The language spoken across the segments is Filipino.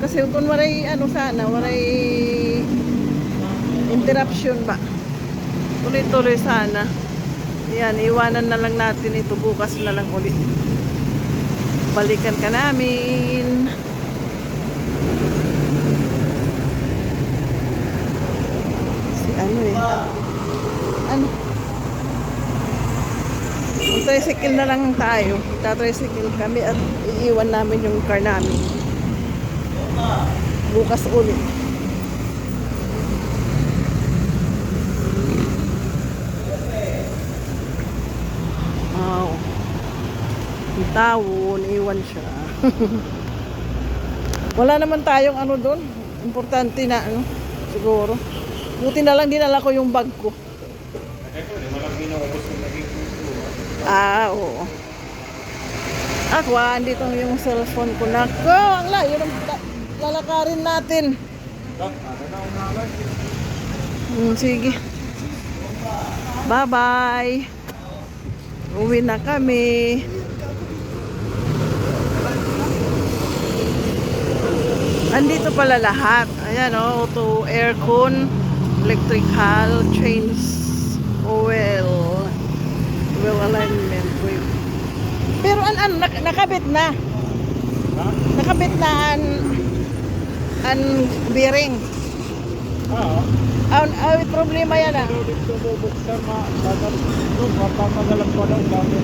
Kasi kung waray ano sana, waray interruption ba. Tuloy-tuloy sana. Yan, iwanan na lang natin ito. Bukas na lang ulit. Balikan ka namin. Si ano eh. Ano? Tricycle na lang tayo. Tricycle kami at iiwan namin yung car namin. Bukas ulit. Yung tao, iwan siya. Wala naman tayong ano doon. Importante na ano, siguro. Buti na lang dinala ko yung bag ko. Ito, walang ginawabos kung naging kultura. Oo. Ako, andito yung cellphone ko. Nako, ang layo ng lalakarin natin. Ano na umalas? Sige. Bye-bye. Uwi na kami. Andito pala lahat. Ayan o, auto, aircon, electrical, chains, oil, wheel alignment. Pero nakabit na. Ha? Nakabit na an bearing. Oo. May problema yan ah. Pero dito bubuksan mapapagalang pa lang dami.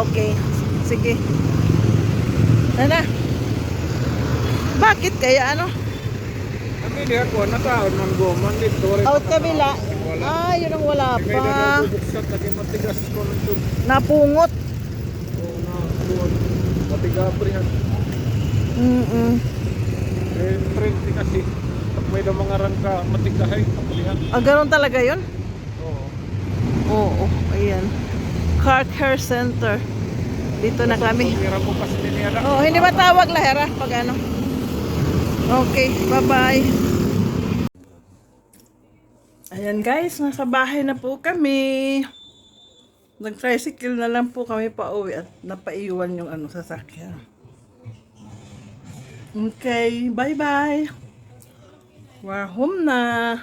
Okay. Sige. Na. Bakit kaya ano? Kami di ako, nataon ng goman dito. Out kabila. Wala. Yun ang wala May pa. na bubuksan, kasi matigas ko nito. Napungot. Oo na, doon. Matigapri yan. Trend kasi. Pag may mga rangka, matigahay. Kapulihan. Ganun talaga yun? Oo. Oo. Ayan. Car Care Center. Dito na kami. Tumira ko kasi nila. Hindi matawag lahera pag ano. Okay, bye-bye. Ayan guys, nasa bahay na po kami. Nag-tricycle na lang po kami pa uwi at napaiwan yung ano sasakyan. Okay, bye-bye. We're home na.